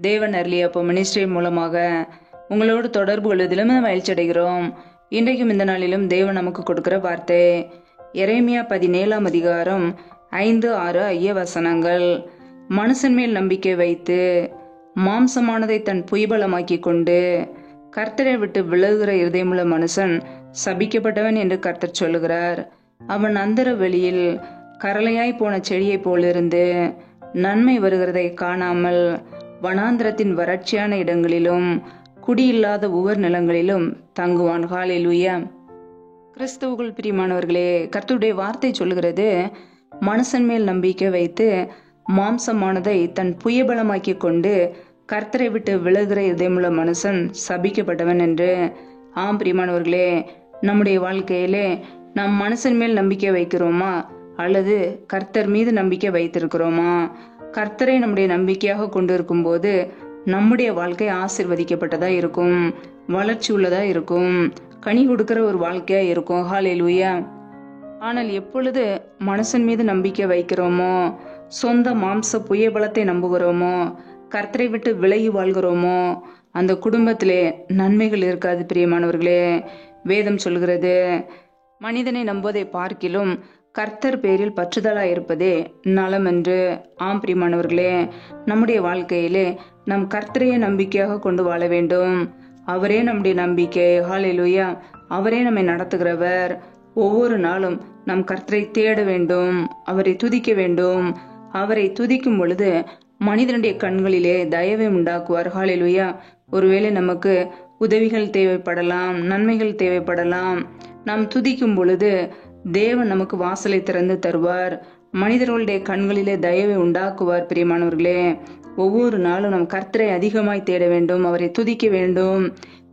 தேவன் அருளிய அப்போ மினிஸ்ட்ரி மூலமாக உங்களோடு தொடர்பு கொள்வதிலும் மகிழ்ச்சி அடைகிறோம். இன்றைக்கும் இந்த நாளிலும் தேவன் நமக்கு கொடுக்கிற வார்த்தை எரேமியா 17ஆம் அதிகாரம் 5, 6 ஐய வசனங்கள். மனுஷன் மேல் நம்பிக்கை வைத்து மாம்சமானதை தன் புய்பலமாக்கி கொண்டு கர்த்தரை விட்டு விலகுகிற இருதயமுள்ள மனுஷன் சபிக்கப்பட்டவன் என்று கர்த்தர் சொல்லுகிறார். அவன் அந்தர வெளியில் கரளையாய் போன செடியை போலிருந்து நன்மை வருகிறதை காணாமல் வனாந்திரத்தின் வறட்சியான இடங்களிலும் குடியில்லாத உவர் நிலங்களிலும் தங்குவான். ஹல்லேலூயா. கிறிஸ்துவுக்குள் பிரியமானவர்களே, கர்த்தருடைய வார்த்தை சொல்லுகிறது, மனுஷன் மேல் நம்பிக்கை வைத்து மாம்சமானதை தன் புயபலமாக்கி கொண்டு கர்த்தரை விட்டு விலகுகிற இதயமுள்ள மனுஷன் சபிக்கப்பட்டவன் என்று. ஆம் பிரியமானவர்களே, நம்முடைய வாழ்க்கையிலே நாம் மனுஷன் மேல் நம்பிக்கை வைக்கிறோமா அல்லது கர்த்தர் மீது நம்பிக்கை வைத்திருக்கிறோமா? கர்த்தரை நம்முடைய நம்பிக்கையாக கொண்டு இருக்கும் போது நம்முடைய வாழ்க்கை ஆசீர்வதிக்கப்பட்டதா இருக்கும், வளர்ச்சி உள்ளதா இருக்கும், கனி கொடுக்கிற ஒரு வாழ்க்கையா இருக்கும். ஹல்லேலூயா. ஆனால் எப்பொழுது மனுஷன் மீது நம்பிக்கை வைக்கிறோமோ, சொந்த மாம்ச புயபலத்தை நம்புகிறோமோ, கர்த்தரை விட்டு விலகி வாழ்கிறோமோ, அந்த குடும்பத்திலே நன்மைகள் இருக்காது. பிரியமானவர்களே, வேதம் சொல்கிறது, மனிதனை நம்புவதை பார்க்கிலும் கர்த்தர் பேரில் பற்றுதலா இருப்பதே நலம் என்று. ஆம் பிரியமானவர்களே, நம்முடைய வாழ்க்கையிலே நம் கர்த்தரையே நம்பிக்கையாக கொண்டு வாழ வேண்டும். அவரே நம்முடைய நம்பிக்கை. ஹல்லேலூயா. அவரே நம்மை நடத்துகிறவர். ஒவ்வொரு நாளும் நம் கர்த்தரை தேட வேண்டும், அவரை துதிக்க வேண்டும். அவரை துதிக்கும் பொழுது மனிதனுடைய கண்களிலே தயவை உண்டாக்குவார். ஹல்லேலூயா. ஒருவேளை நமக்கு உதவிகள் தேவைப்படலாம், நன்மைகள் தேவைப்படலாம். நாம் துதிக்கும் பொழுது தேவன் நமக்கு வாசலை திறந்து தருவார், மனிதர்களுடைய கண்களிலே தயவை உண்டாக்குவார். பிரியமானவர்களே, ஒவ்வொரு நாளும் நம் கர்த்தரை அதிகமாய் தேட வேண்டும், அவரை துதிக்க வேண்டும்.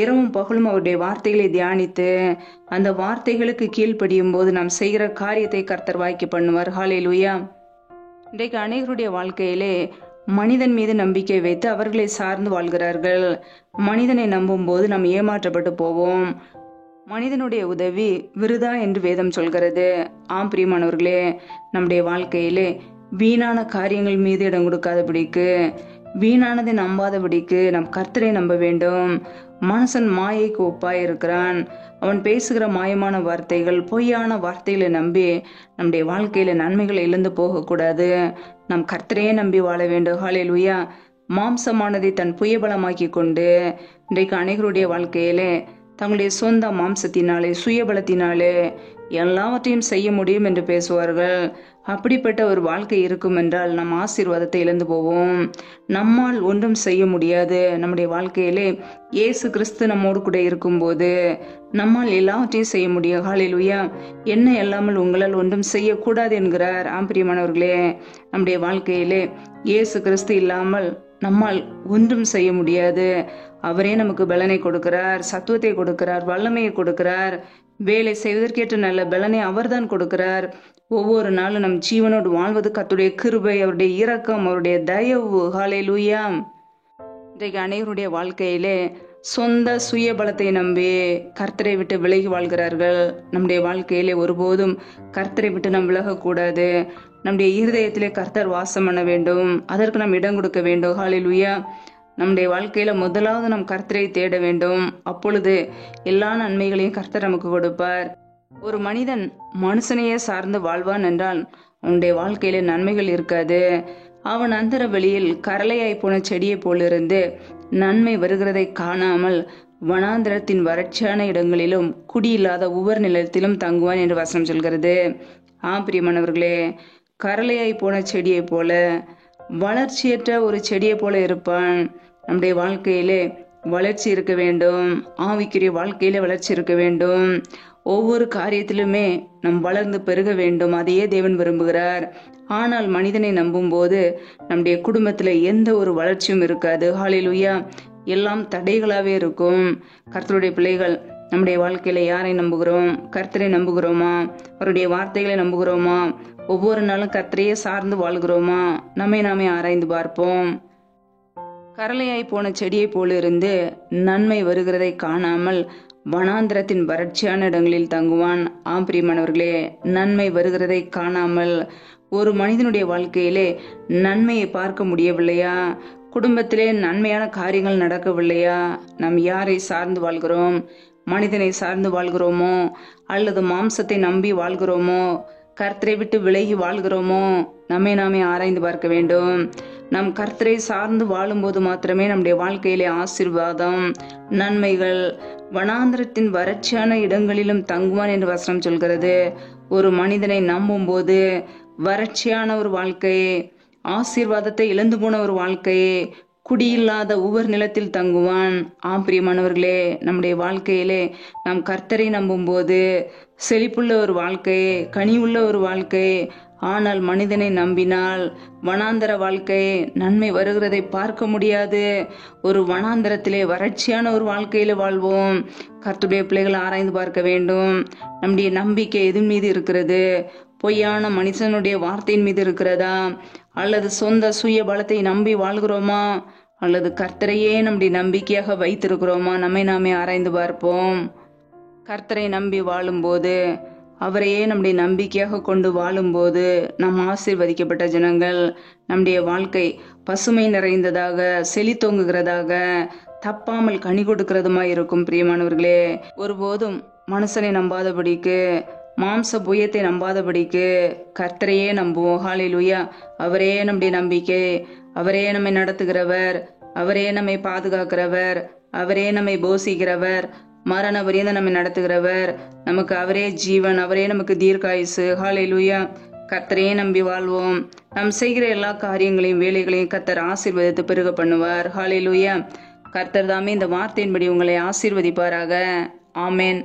இரவும் பகலும் அவருடைய வார்த்தைகளை தியானித்து அந்த வார்த்தைகளுக்கு கீழ்ப்படியும் போது நாம் செய்கிற காரியத்தை கர்த்தர் வாய்க்க பண்ணுவார். ஹல்லேலூயா. இன்றைக்கு அநேகருடைய வாழ்க்கையிலே மனிதன் மீது நம்பிக்கை வைத்து அவர்களை சார்ந்து வாழ்கிறார்கள். மனிதனை நம்பும் போது நாம் ஏமாற்றப்பட்டு போவோம். மனிதனுடைய உதவி விருதா என்று வேதம் சொல்கிறது. ஆம் பிரியமானவர்களே, நம்முடைய வாழ்க்கையிலே வீணான காரியங்கள் மீது இடம் கொடுக்காதபடிக்கு, வீணானதை நம்பாதபடிக்கு நம் கர்த்தரை நம்ப வேண்டும். மனுஷன் மாயைக்கு ஒப்பாய் இருக்கிறான். அவன் பேசுகிற மாயமான வார்த்தைகள், பொய்யான வார்த்தைகளை நம்பி நம்முடைய வாழ்க்கையில நன்மைகளை இழந்து போகக்கூடாது. நம் கர்த்தரையே நம்பி வாழ வேண்டும். ஹல்லேலூயா. மாம்சமானதை தன் புயபலமாக்கி கொண்டு இன்றைக்கு அநேகருடைய வாழ்க்கையிலே தங்களுடைய சொந்த மாம்சத்தினாலே, சுயபலத்தினாலே எல்லாவற்றையும் செய்ய முடியும் என்று பேசுவார்கள். அப்படிப்பட்ட ஒரு வாழ்க்கை இருக்கும் என்றால் நம் ஆசீர்வாதத்தை இழந்து போவோம். நம்மால் ஒன்றும் செய்ய முடியாது. நம்முடைய வாழ்க்கையிலே இயேசு கிறிஸ்து நம்மோடு கூட இருக்கும்போது நம்மால் எல்லாவற்றையும் செய்ய முடியும். ஹல்லேலூயா. என்ன இல்லாமல் உங்களால் ஒன்றும் செய்யக்கூடாது என்கிறார். ஆம் பிரியமானவர்களே, நம்முடைய வாழ்க்கையிலே இயேசு கிறிஸ்து இல்லாமல் நம்மால் ஒன்றும் செய்ய முடியாது. அவரே நமக்கு பலனை கொடுக்கிறார், சத்துவத்தை கொடுக்கிறார், வல்லமையை கொடுக்கிறார். வேலை செய்வதற்கேற்ற நல்ல பலனை அவர்தான் கொடுக்கிறார். ஒவ்வொரு நாளும் நம் ஜீவனோடு வாழ்வது கர்த்தருடைய கிருபை, அவருடைய இரக்கம், அவருடைய தயவு. ஹல்லேலூயா. இன்றைக்கு அனைவருடைய வாழ்க்கையிலே சொந்த சுய பலத்தை நம்பி கர்த்தரை விட்டு விலகி வாழ்கிறார்கள். நம்முடைய வாழ்க்கையிலே ஒருபோதும் கர்த்தரை விட்டு நாம் விலகக்கூடாது. நம்முடைய இருதயத்திலே கர்த்தர் வாசம் பண்ண வேண்டும், அதற்கு நாம் இடம் கொடுக்க வேண்டும். ஹல்லேலூயா. நம்முடைய வாழ்க்கையில முதலாவது நம் கர்த்தரை தேட வேண்டும். அப்பொழுது எல்லா நன்மைகளையும் கர்த்தர் நமக்கு கொடுப்பார். ஒரு மனிதன் மனுஷனையே சார்ந்து வாழ்வான் என்றால் அவனுடைய வாழ்க்கையில நன்மைகள் இருக்காது. அவன் அந்தர வெளியில் கரளையாய் போன செடியை போலிருந்து நன்மை வருகிறதை காணாமல் வனாந்திரத்தின் வறட்சியான இடங்களிலும் குடியில்லாத உவர் நிலத்திலும் தங்குவான் என்று வசனம் சொல்கிறது. ஆம் பிரியமானவர்களே, கரளையாய் போன செடியை போல, வளர்ச்சியற்ற ஒரு செடியை போல இருப்பான். நம்முடைய வாழ்க்கையிலே வளர்ச்சி இருக்க வேண்டும். ஆவிக்குரிய வாழ்க்கையிலே வளர்ச்சி இருக்க வேண்டும். ஒவ்வொரு காரியத்திலுமே நம் வளர்ந்து பெருக வேண்டும். அதையே தேவன் விரும்புகிறார். ஆனால் மனிதனை நம்பும் போது நம்முடைய குடும்பத்துல எந்த ஒரு வளர்ச்சியும் இருக்காது. ஹல்லேலூயா. எல்லாம் தடைகளாவே இருக்கும். கர்த்தருடைய பிள்ளைகள், நம்முடைய வாழ்க்கையில யாரை நம்புகிறோம்? கர்த்தரை நம்புகிறோமா? அவருடைய வார்த்தைகளை நம்புகிறோமா? ஒவ்வொரு நாளும் கர்த்தரையே சார்ந்து வாழ்கிறோமா? நம்மை நாமே ஆராய்ந்து பார்ப்போம். கரளையாய் போன செடியை போலிருந்து நன்மை வருகிறதை காணாமல் வனாந்திரத்தின் வறட்சியான இடங்களில் தங்குவான். ஆம் பிரியமானவர்களே, நன்மை வருகிறதை காணாமல் ஒரு மனிதனுடைய வாழ்க்கையிலே நன்மையை பார்க்க முடியவில்லையா? குடும்பத்திலே நன்மையான காரியங்கள் நடக்கவில்லையா? நாம் யாரை சார்ந்து வாழ்கிறோம்? மனிதனை சார்ந்து வாழ்கிறோமோ, அல்லது மாம்சத்தை நம்பி வாழ்கிறோமோ, கர்த்தரை விட்டு விலகி வாழ்கிறோமோ? நம்மை நாமே ஆராய்ந்து பார்க்க வேண்டும். நம் கர்த்தரை சார்ந்து வாழும்போது மாத்திரமே நம்முடைய வாழ்க்கையிலே ஆசீர்வாதம், நன்மைகள், வனாந்திரத்தின் வறட்சியான இடங்களிலும் தங்குவான் என்று வசனம் சொல்கிறது. ஒரு மனிதனை நம்பும் போது வறட்சியான ஒரு வாழ்க்கை, ஆசீர்வாதத்தை இழந்து போன ஒரு வாழ்க்கை, குடியில்லாத ஒவ்வொரு நிலத்தில் தங்குவான். பிரியமானவர்களே, நம்முடைய வாழ்க்கையிலே நாம் கர்த்தரை நம்பும் போது செழிப்புள்ள ஒரு வாழ்க்கை, கனி உள்ள ஒரு வாழ்க்கை. ஆனால் மனிதனை நம்பினால் வனாந்தர வாழ்க்கை, நன்மை வருகிறதை பார்க்க முடியாது. ஒரு வனாந்தரத்திலே வறட்சியான ஒரு வாழ்க்கையில வாழ்வோம். கர்த்தருடைய பிள்ளைகளை ஆராய்ந்து பார்க்க வேண்டும். நம்முடைய நம்பிக்கை எது மீது இருக்கிறது? பொய்யான மனுஷனுடைய வார்த்தையின் மீது இருக்கிறதா? அல்லது சொந்த சுய பலத்தை நம்பி வாழ்கிறோமா? அல்லது கர்த்தரையே நம்முடைய நம்பிக்கையாக வைத்திருக்கிறோமா? நம்மை நாமே ஆராய்ந்து பார்ப்போம். கர்த்தரை நம்பி வாழும்போது, அவரையே நம்முடைய நம்பிக்கையாக கொண்டு வாழும்போது நாம் ஆசீர்வதிக்கப்பட்ட ஜனங்கள். நம்முடைய வாழ்க்கை பசுமை நிறைந்ததாக, செழித்தோங்குகிறதாக, தப்பாமல் கனி கொடுக்கிறதுமா இருக்கும். பிரியமானவர்களே, ஒருபோதும் மனுஷனை நம்பாதபடிக்கு, மாம்ச புயத்தை நம்பாதபடிக்கு கர்த்தரையே நம்புவோம். ஹல்லேலூயா. அவரே நம்முடைய நம்பிக்கை, அவரே நம்மை நடத்துகிறவர், அவரே நம்மை பாதுகாக்கிறவர், அவரே நம்மை போஷிக்கிறவர், மரண பரியந்தம் நம்மை நடத்துகிறவர். நமக்கு அவரே ஜீவன், அவரே நமக்கு தீர்க்காயுசு. ஹல்லேலூயா. கர்த்தரையே நம்பி வாழ்வோம். நாம் செய்கிற எல்லா காரியங்களையும் வேலைகளையும் கர்த்தர் ஆசீர்வதித்து பெருக பண்ணுவார். ஹல்லேலூயா. கர்த்தர் தாமே இந்த வார்த்தையின்படி உங்களை ஆசீர்வதிப்பாராக. ஆமேன்.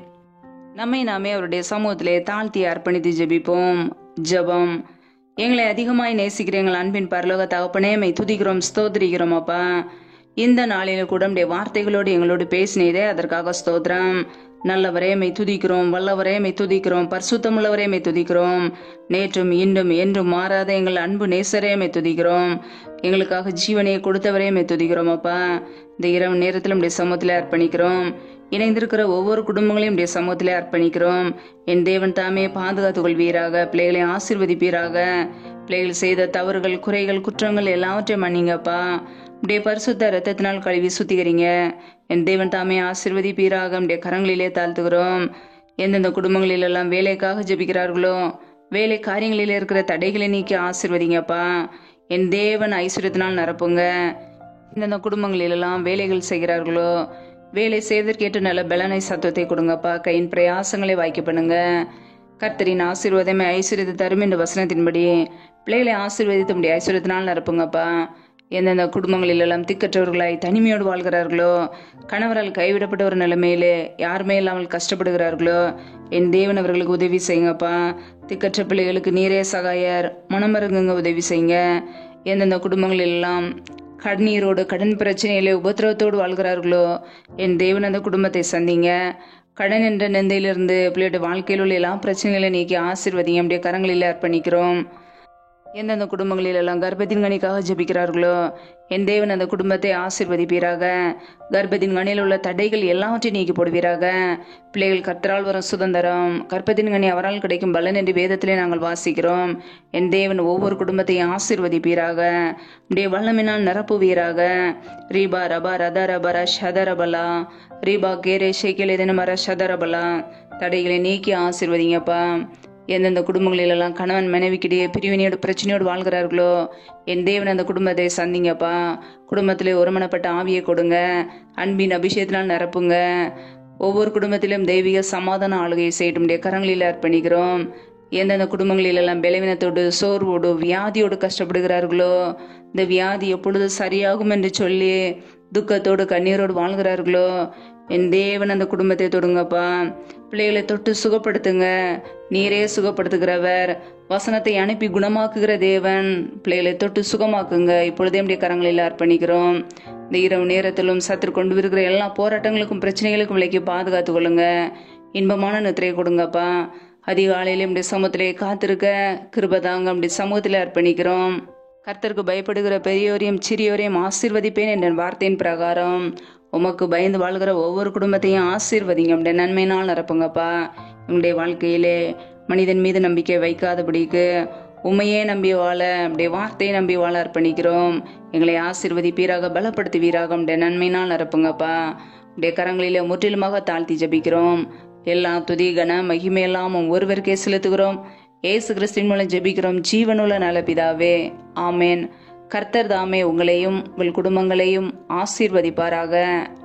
நம்மை நாமே அவருடைய சமூகத்திலே தாழ்த்தி அர்ப்பணித்து ஜெபிப்போம். ஜெபம். எங்களை அதிகமாய் நேசிக்கிற எங்கள் அன்பின் பரலோக தகப்பனே, மை துதிக்கிறோம், ஸ்தோத்திரிக்கிறோம் அப்பா. இந்த நாளில கூட நம்முடைய வார்த்தைகளோடு எங்களோடு பேசினதே அதற்காக ஸ்தோத்திரம். நல்லவரே மை துதிக்கிறோம், வல்லவரே மை துதிக்கிறோம், பரிசுத்தமுள்ளவரே மை துதிக்கிறோம். நேற்றும் இன்றும் என்றும் மாறாத எங்கள் அன்பு நேசரே மை துதிக்கிறோம். எங்களுக்காக ஜீவனையை கொடுத்தவரே மை துதிக்கிறோம் அப்பா. இந்த இரவு நேரத்தில் நம்முடைய சமூகத்திலே அர்ப்பணிக்கிறோம். இணைந்திருக்கிற ஒவ்வொரு குடும்பங்களையும் நம்முடைய சமூகத்திலே அர்ப்பணிக்கிறோம். என் தேவன் தாமே பாதுகாத்துக் கொள்வீராக, பிள்ளைகளை ஆசீர்வதிப்பீராக. பிள்ளைகள் செய்த தவறுகள், குறைகள், குற்றங்கள் எல்லாவற்றையும் மன்னிங்கப்பா. உடைய பரிசுத்த ரத்தத்தினால் கழுவி சுத்திகரிங்க. என் தேவன் தாமே ஆசீர்வதிப்பீராக. நம்முடைய கரங்களிலே தாழ்த்துகிறோம். எந்தெந்த குடும்பங்களிலெல்லாம் வேலைக்காக ஜெபிக்கிறார்களோ, வேலை காரியங்களில் இருக்கிற தடைகளை நீக்கி ஆசீர்வதிங்கப்பா. என் தேவன் ஐஸ்வர்யத்தினால் நிரப்புங்க. எந்தெந்த குடும்பங்களிலெல்லாம் வேலைகள் செய்கிறார்களோ, வேலை செய்வதற்கேற்ற நல்ல பலனை சத்துவத்தை கொடுங்கப்பா. கையின் பிரயாசங்களை வாய்க்க பண்ணுங்க. கர்த்தரின் ஆசீர்வாதமே ஐஸ்வர்யத்தை தரும் என்ற வசனத்தின்படி பிள்ளைகளை ஆசீர்வதித்து முடிய ஐஸ்வர்யத்தினால் நிரப்புங்கப்பா. எந்தெந்த குடும்பங்களிலெல்லாம் திக்கற்றவர்களாய் தனிமையோடு வாழ்கிறார்களோ, கணவரால் கைவிடப்பட்ட ஒரு நிலைமையிலே யாருமே இல்லாமல் கஷ்டப்படுகிறார்களோ, என் தேவன் அவர்களுக்கு உதவி செய்யுங்கப்பா. திக்கற்ற பிள்ளைகளுக்கு நீரே சகாயர், மனமருங்குங்க, உதவி செய்யுங்க. எந்தெந்த குடும்பங்களெல்லாம் கண்ணீரோடு, கடன் பிரச்சனையிலே உபத்திரவத்தோடு வாழ்கிறார்களோ, என் தேவன் அந்த குடும்பத்தை சந்திங்க. கடன் என்ற நெந்தையிலிருந்து பிள்ளையோட வாழ்க்கையில் உள்ள எல்லா பிரச்சனைகளை நீக்கி ஆசீர்வதிங்க. நம்முடைய கரங்களில் அர்ப்பணிக்கிறோம். எந்தெந்த குடும்பங்களில் எல்லாம் கர்ப்பத்தின் கனிக்காக ஜெபிக்கிறார்களோ, என் தேவன் அந்த குடும்பத்தை ஆசீர்வதிப்பீராக. கர்ப்பத்தின் கனியில் உள்ள தடைகள் எல்லாவற்றையும் நீக்கி போடுவீராக. பிள்ளைகள் கர்த்தரால் வரும் சுதந்திரம், கர்ப்பத்தின் கனி அவரால் கிடைக்கும் பலன் என்று வேதத்திலே நாங்கள் வாசிக்கிறோம். என் தேவன் ஒவ்வொரு குடும்பத்தையும் ஆசீர்வதிப்பீராக. உடைய வல்லமினால் நிரப்புவீராக. ரீபா ரபா ரத ரபர ஷதரபலா ரீபா கேரே ஷேக்கிலே தினமர ஷதரபலா. தடைகளை நீக்கி ஆசீர்வதிங்கப்பா. எந்தெந்த குடும்பங்களிலெல்லாம் கணவன் மனைவிக்கிடையே பிரிவினையோடு பிரச்சனையோடு வாழ்கிறார்களோ, என் தேவன் அந்த குடும்பத்தை சந்திங்கப்பா. குடும்பத்திலே ஒருமனப்பட்ட ஆவியை கொடுங்க. அன்பின் அபிஷேகத்தினால் நிரப்புங்க. ஒவ்வொரு குடும்பத்திலும் தெய்வீக சமாதான ஆளுகையை செய்யட்டும். கரங்களில் அர்ப்பணிக்கிறோம். எந்தெந்த குடும்பங்களிலெல்லாம் பலவீனத்தோடு, சோர்வோடு, வியாதியோடு கஷ்டப்படுகிறார்களோ, இந்த வியாதி எப்பொழுது சரியாகும் என்று சொல்லி துக்கத்தோடு, கண்ணீரோடு வாழ்கிறார்களோ, என் தேவன் அந்த குடும்பத்தை தொடுங்கப்பா. பிள்ளைகளை தொட்டு சுகப்படுத்துங்க. நீரே சுகப்படுத்துகிறவர், வசனத்தை அனுப்பி குணமாக்குகிற தேவன். பிள்ளைகளை தொட்டு சுகமாக்குங்க. இப்பொழுதே நம்முடைய கரங்களில் அர்ப்பணிக்கிறோம். இந்த இரவு நேரத்திலும் சத்துரு கொண்டு வருகிற எல்லா போராட்டங்களுக்கும் பிரச்சனைகளுக்கும் விலைக்கு பாதுகாத்து கொள்ளுங்க. இன்பமான நித்திரையை கொடுங்கப்பா. அதிகாலையில நம்முடைய சமூகத்திலே காத்திருக்க கிருபதாங்க. நம்முடைய சமூகத்திலே அர்ப்பணிக்கிறோம். கர்த்தருக்கு பயப்படுகிற பெரியோரையும் சிறியோரையும் ஆசீர்வதிப்பேன் என்ற வார்த்தையின் பிரகாரம் உமக்கு பயந்து வாழ்கிற ஒவ்வொரு குடும்பத்தையும் ஆசீர்வதிங்க. நம்முடைய நன்மையினால் நிரப்புங்கப்பா. உங்களுடைய வாழ்க்கையிலே மனிதன் மீது நம்பிக்கை வைக்காதபடிக்கு உண்மையே நம்பி வாழ, நம்முடைய வார்த்தையை நம்பி வாழ அர்ப்பணிக்கிறோம். எங்களை ஆசீர்வதிப்பீராக, பலப்படுத்துவீராக. உடைய நன்மையினால் நிரப்புங்கப்பா. உடைய கரங்களிலே முற்றிலுமாக தாழ்த்தி ஜெபிக்கிறோம். எல்லா துதி கன மகிமையெல்லாம் ஒருவருக்கே செலுத்துகிறோம். ஏசு கிறிஸ்துவின் மூலம் ஜெபிக்கிறோம் ஜீவனுள்ள நல்ல பிதாவே, ஆமேன். கர்த்தர் தாமே உங்களையும் உங்கள் குடும்பங்களையும் ஆசீர்வதிப்பாராக.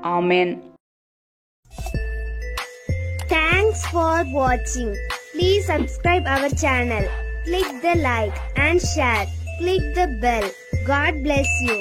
ஆமேன். Thanks for watching. Please subscribe our channel. Click the like and share. Click the bell. God bless you.